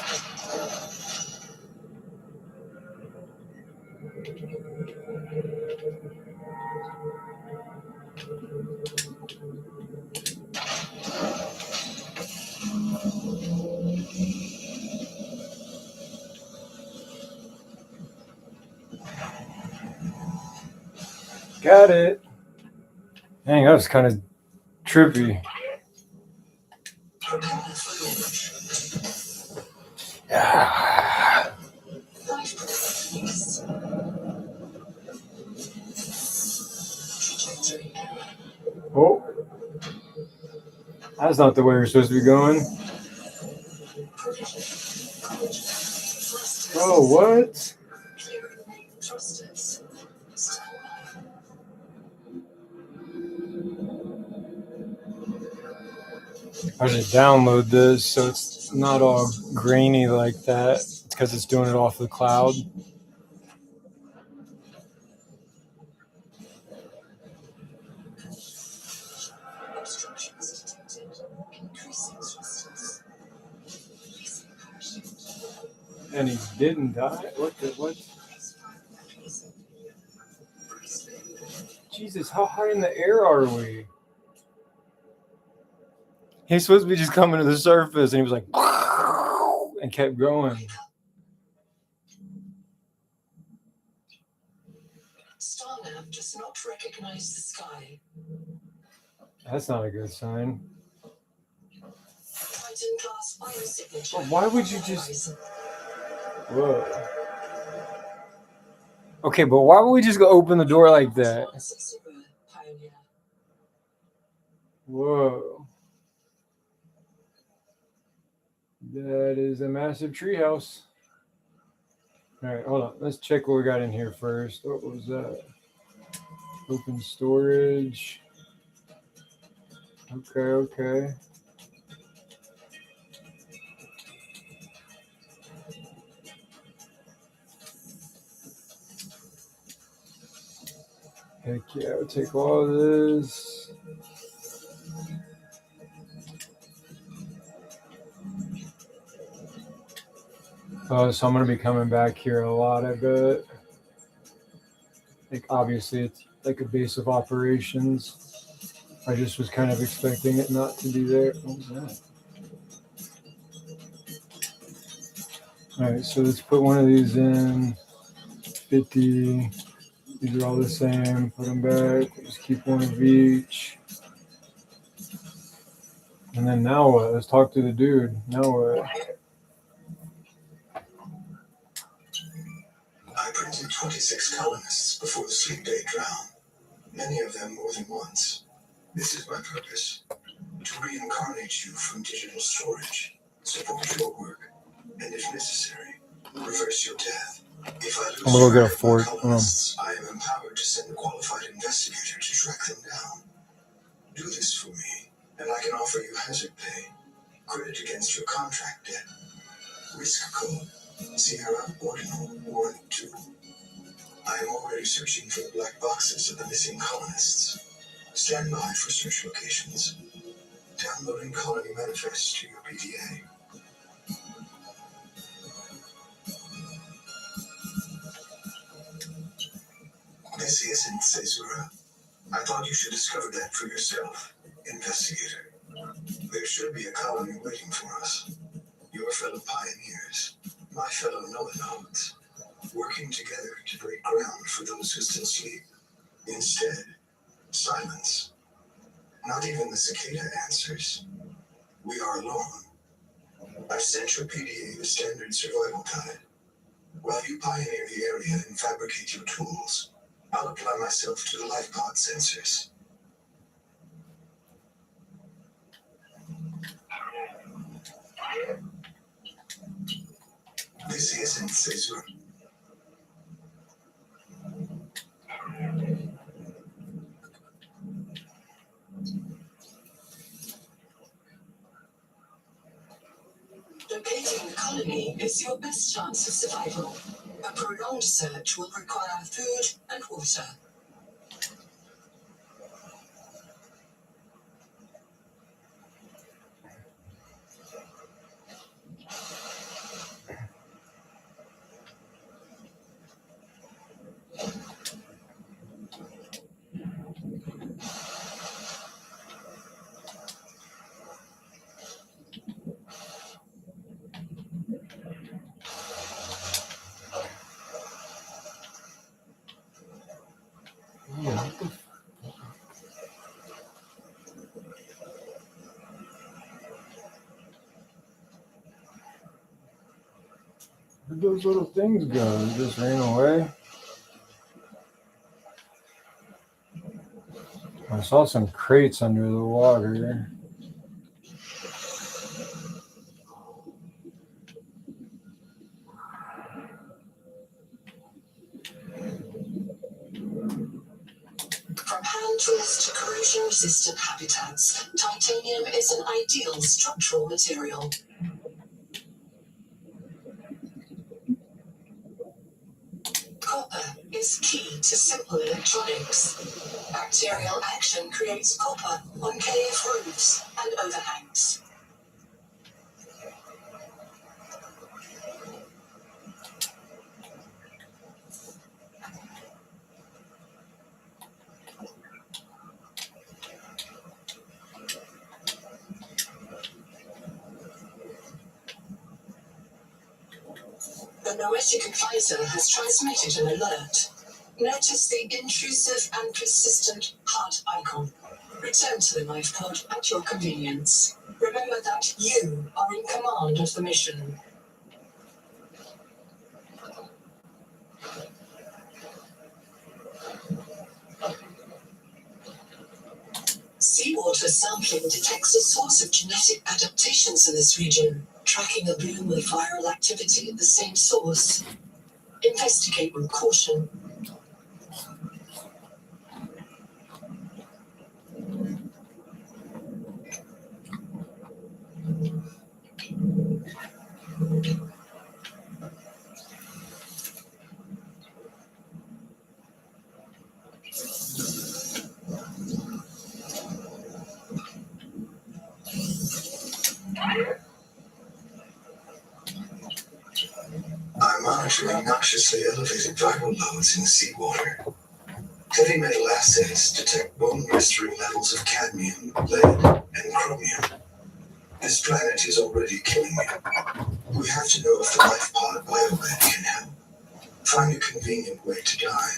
Got it. Dang, that was kind of trippy. Yeah. Oh, that's not the way we're supposed to be going. Oh, what? I should download this so it's not all grainy like that. It's because it's doing it off the cloud. And he didn't die? What? Jesus, how high in the air are we? He's supposed to be just coming to the surface, and he was like, and kept going.
Starlab does not recognize the sky.
That's not a good sign.
Titan class biosignature.
But why would you just... Whoa. Okay, but why would we just go open the door like that? Whoa. That is a massive treehouse. All right, hold on. Let's check what we got in here first. What was that? Open storage. Okay. Heck yeah, I'll take all this. Oh, so I'm going to be coming back here a lot, I bet. Like, obviously, it's like a base of operations. I just was kind of expecting it not to be there. What was that? All right, so let's put one of these in. 50. These are all the same. Put them back. Just keep one of each. And then now what? Let's talk to the dude. Now what?
I printed 26 colonists before the sleep day drowned. many of them more than once. This is my purpose, to reincarnate you from digital storage, support your work, and if necessary, reverse your death. If I
I'm gonna
lose
go get a
track of my
fort.
colonists, I am empowered to send a qualified investigator to track them down. Do this for me, and I can offer you hazard pay, credit against your contract debt. Risk code, Sierra Ordinal Warning 2. I am already searching for the black boxes of the missing colonists. Stand by for search locations. Downloading colony manifest to your PDA. This isn't Caesura. I thought you should discover that for yourself, investigator. There should be a colony waiting for us. Your fellow pioneers, my fellow know-it-alls, working together to break ground for those who still sleep. Instead, silence. Not even the cicada answers. We are alone. I've sent your PDA the standard survival guide. While you pioneer the area and fabricate your tools, I'll apply myself to the life pod sensors. This isn't Caesar.
Locating the colony is your best chance of survival. A prolonged search will require food and water.
Where'd those little things go? They just ran away. I saw some crates under the water.
From hand tools to corrosion-resistant habitats, titanium is an ideal structural material. Copper is key to simple electronics. Bacterial action creates copper on cave roofs and overhangs. The Noetic advisor has transmitted an alert. Notice the intrusive and persistent heart icon. Return to the life pod at your convenience. Remember that you are in command of the mission. Seawater sampling detects a source of genetic adaptations in this region, tracking a bloom of viral activity at the same source. Investigate with caution.
I'm monitoring noxiously elevated viral loads in the seawater. Heavy metal assays detect bone-restoring levels of cadmium, lead, and chromium. This planet is already killing me. We have to know if the life pod biobed can help. Find a convenient way to die.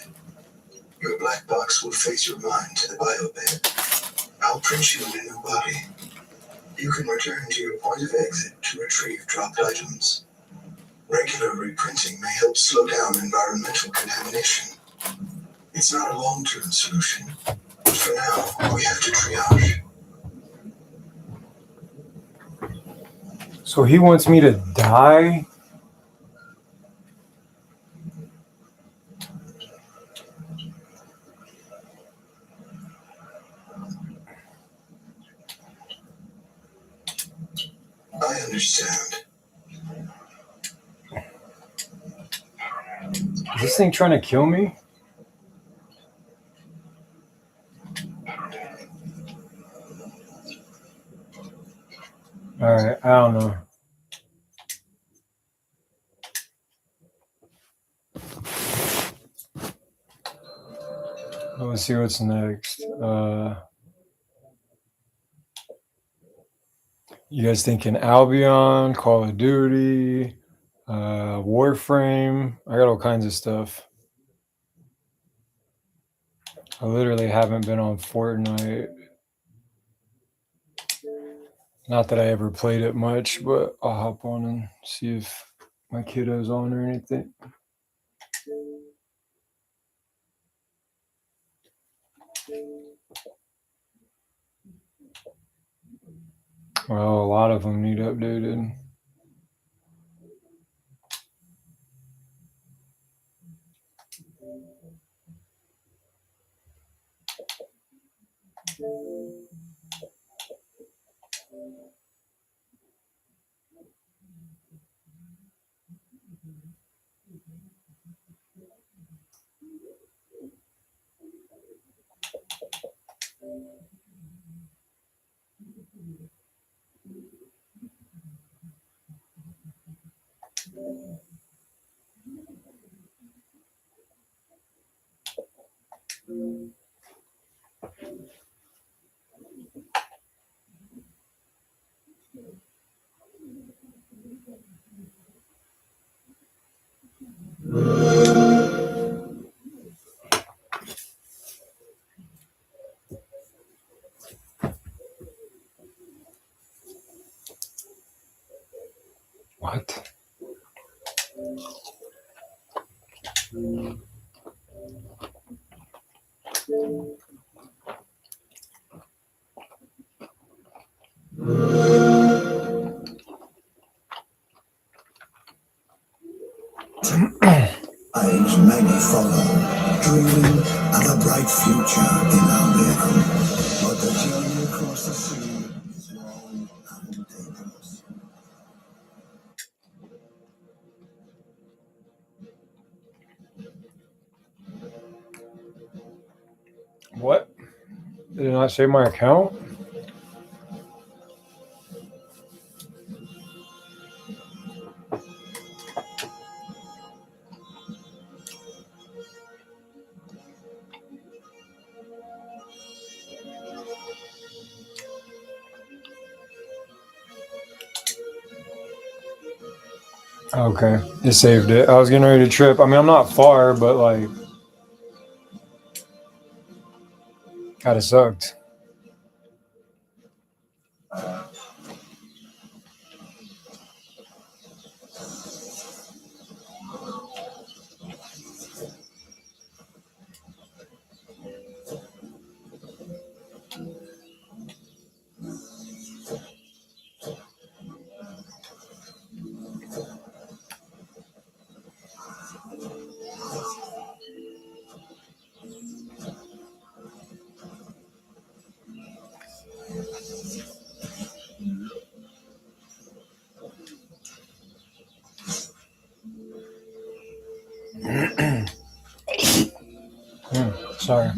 Your black box will phase your mind to the biobed. I'll print you in a new body. You can return to your point of exit to retrieve dropped items. Regular reprinting may help slow down environmental contamination. It's not a long-term solution. But for now, we have to triage.
So he wants me to die?
I understand.
Is this thing trying to kill me? Alright, I don't know. Let's see what's next. You guys thinking Albion, Call of Duty, Warframe? I got all kinds of stuff. I literally haven't been on Fortnite. Not that I ever played it much, but I'll hop on and see if my kiddo's on or anything. Well, a lot of them need updated. What?
Eyes many follow, dreaming of a bright future in Albion. But the journey across the sea is long and dangerous.
What? Did it not save my account? Okay, it saved it. I was getting ready to trip. I mean, I'm not far, but like, kind of sucked. Sorry.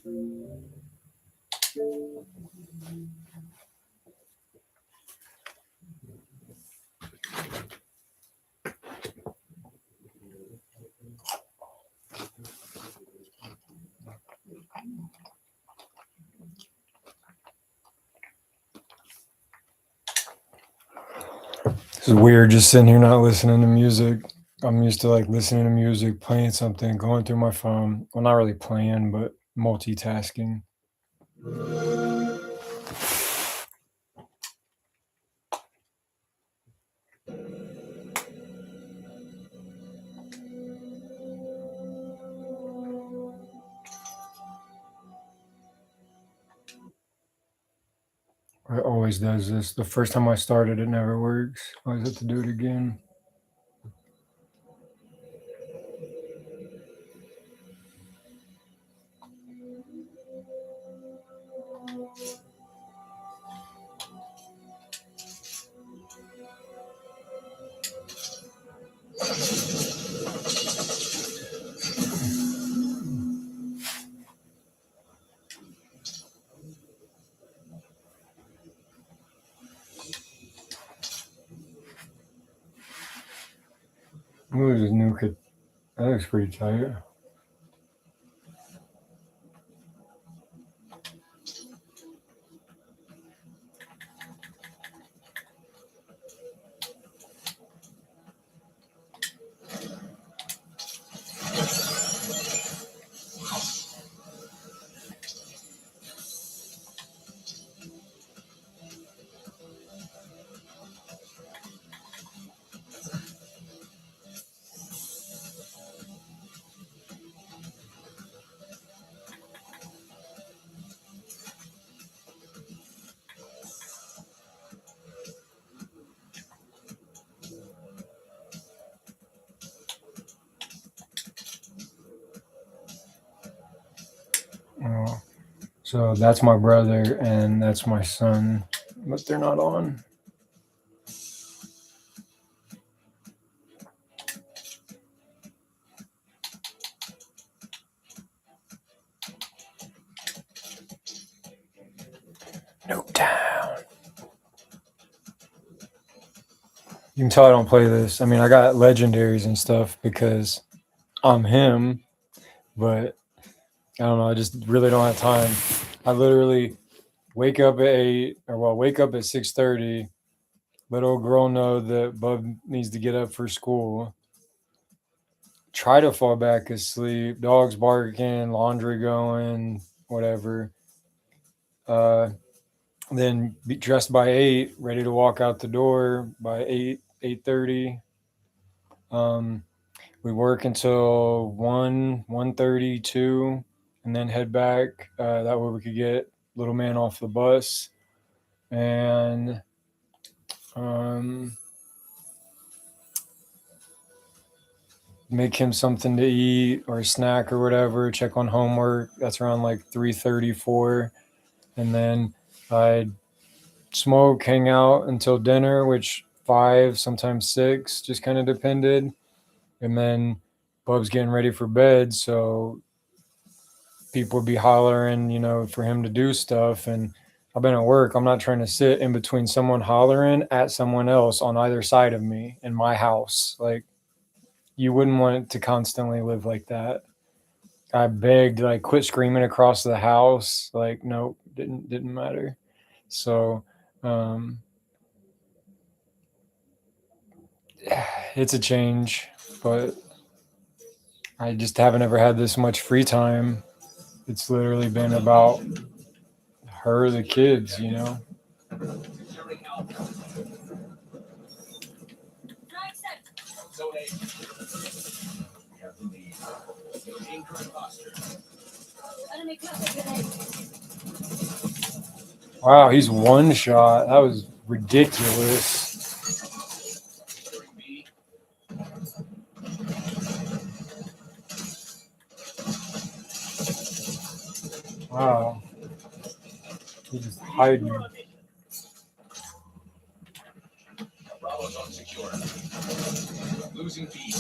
It's weird just sitting here not listening to music. I'm used to like listening to music, playing something, going through my phone. Well, not really playing, but multitasking. It always does this. The first time I started, it never works. I always have to do it again. Ooh, this new kid. That looks pretty tight. Oh, so that's my brother and that's my son, but they're not on. No down. You can tell I don't play this. I mean, I got legendaries and stuff because I'm him, but I don't know. I just really don't have time. I literally wake up at 8, or well, wake up at 6:30. Let old girl know that Bub needs to get up for school. Try to fall back asleep. Dogs barking, laundry going, whatever. Then be dressed by 8, ready to walk out the door by 8:30. We work until 1:30, 2, and then head back. That way we could get little man off the bus and make him something to eat or a snack or whatever. Check on homework. That's around like 3:30, 4, and then I'd smoke, hang out until dinner, which 5, sometimes 6, just kind of depended. And then Bub's getting ready for bed, so people would be hollering, for him to do stuff. And I've been at work. I'm not trying to sit in between someone hollering at someone else on either side of me in my house. Like, you wouldn't want to constantly live like that. I begged, like, quit screaming across the house. Like, nope, didn't matter. So, it's a change, but I just haven't ever had this much free time. It's literally been about her, the kids, Wow, he's one shot. That was ridiculous. Wow. He's just hiding.
Bravo's unsecure. Losing feed.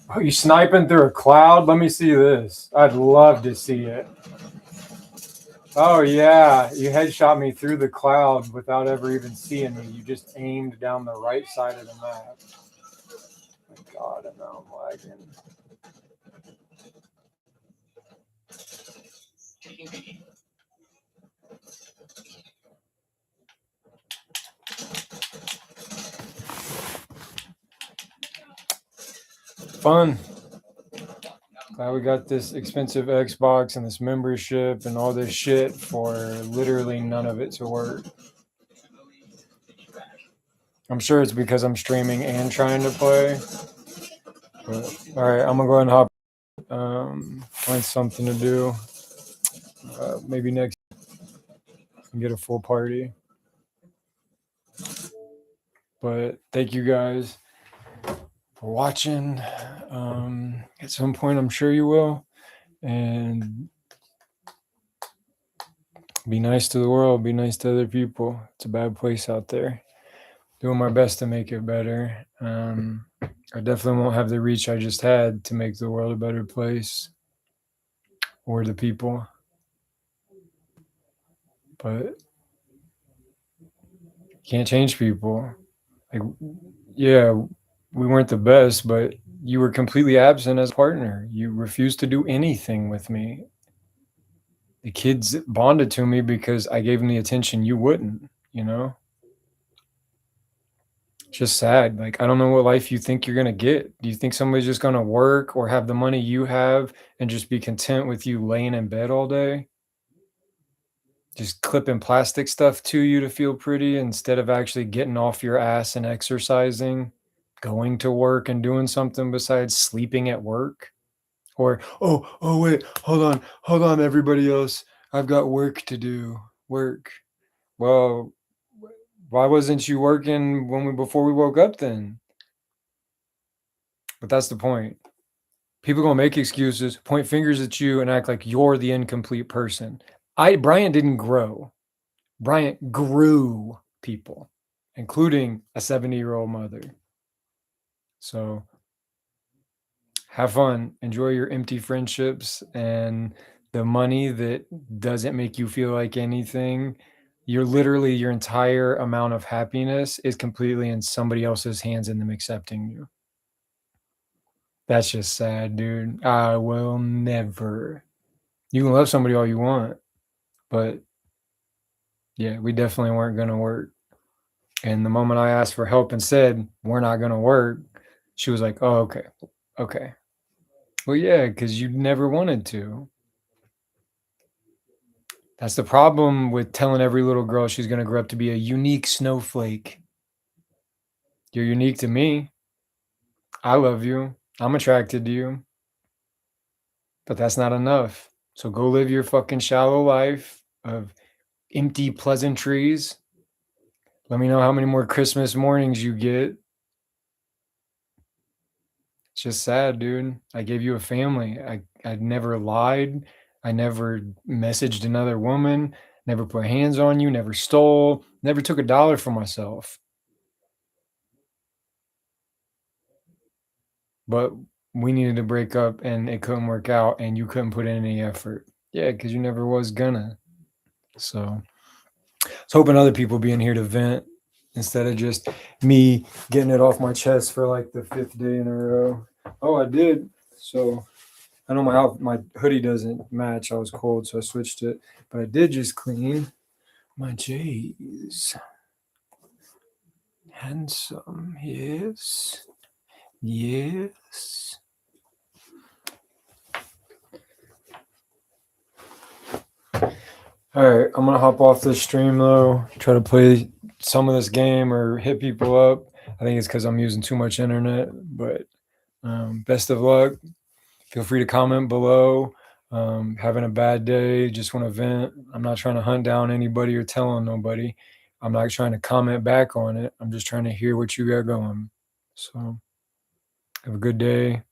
Oh, you sniping through a cloud? Let me see this. I'd love to see it. Oh yeah, you headshot me through the cloud without ever even seeing me. You just aimed down the right side of the map. My God, and now I'm lagging.
Taking B.
Fun. Glad we got this expensive Xbox and this membership and all this shit for literally none of it to work. I'm sure it's because I'm streaming and trying to play. But, all right, I'm gonna go ahead and hop. Find something to do. Maybe next and get a full party. But thank you guys for watching. At some point, I'm sure you will. And be nice to the world. Be nice to other people. It's a bad place out there. Doing my best to make it better. I definitely won't have the reach I just had to make the world a better place or the people. But can't change people. Like, yeah, we weren't the best, but you were completely absent as a partner. You refused to do anything with me. The kids bonded to me because I gave them the attention you wouldn't, you know? Just sad. Like, I don't know what life you think you're going to get. Do you think somebody's just going to work or have the money you have and just be content with you laying in bed all day? Just clipping plastic stuff to you to feel pretty instead of actually getting off your ass and exercising, going to work and doing something besides sleeping at work? Or, oh, wait, hold on, everybody else. I've got work to do. Work. Well, why wasn't you working before we woke up then? But that's the point. People gonna make excuses, point fingers at you, and act like you're the incomplete person. Bryant didn't grow. Bryant grew people, including a 70-year-old mother. So have fun, enjoy your empty friendships and the money that doesn't make you feel like anything. You're literally, your entire amount of happiness is completely in somebody else's hands and them accepting you. That's just sad, dude. I will never. You can love somebody all you want, but yeah, we definitely weren't going to work. And the moment I asked for help and said, we're not going to work, she was like, oh, okay. Well, yeah, because you never wanted to. That's the problem with telling every little girl she's going to grow up to be a unique snowflake. You're unique to me. I love you. I'm attracted to you. But that's not enough. So go live your fucking shallow life of empty pleasantries. Let me know how many more Christmas mornings you get. It's just sad, dude. I gave you a family. I never lied. I never messaged another woman, never put hands on you, never stole, never took $1 for myself. But we needed to break up and it couldn't work out and you couldn't put in any effort. Yeah, because you never was gonna. So I was hoping other people being here to vent instead of just me getting it off my chest for like the 5th day in a row. Oh, I did. So I know my hoodie doesn't match. I was cold, so I switched it. But I did just clean my J's. Handsome, yes. Yes. All right, I'm gonna hop off this stream though. Try to play some of this game or hit people up. I think it's because I'm using too much internet. But best of luck. Feel free to comment below. Having a bad day, just want to vent. I'm not trying to hunt down anybody or tell on nobody. I'm not trying to comment back on it. I'm just trying to hear what you got going. So have a good day.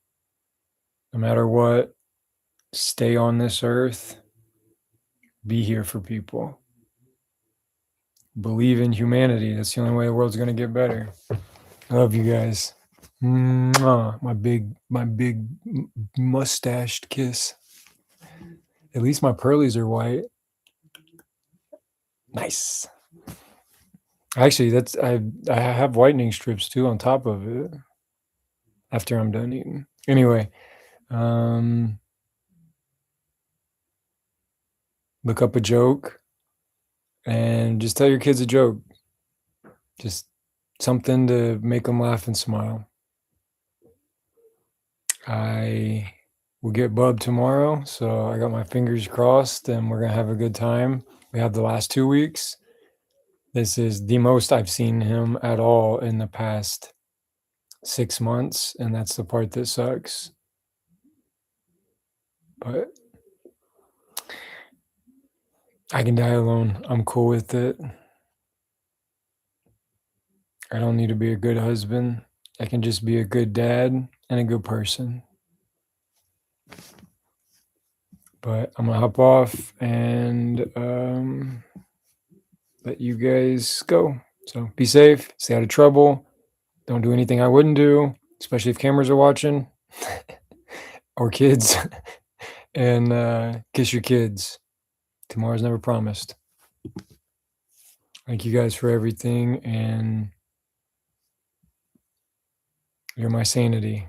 No matter what, stay on this earth. Be here for people. Believe in humanity. That's the only way the world's going to get better. I love you guys. Mwah, my big mustached kiss. At least my pearlies are white. Nice. Actually, that's I have whitening strips too on top of it after I'm done eating. Anyway, look up a joke and just tell your kids a joke. Just something to make them laugh and smile. I will get Bub tomorrow, so I got my fingers crossed and we're gonna have a good time. We have the last 2 weeks. This is the most I've seen him at all in the past 6 months, and that's the part that sucks. But I can die alone. I'm cool with it. I don't need to be a good husband. I can just be a good dad and a good person. But I'm gonna hop off and let you guys go. So be safe, stay out of trouble. Don't do anything I wouldn't do, especially if cameras are watching or kids. And kiss your kids. Tomorrow's never promised. Thank you guys for everything, and you're my sanity.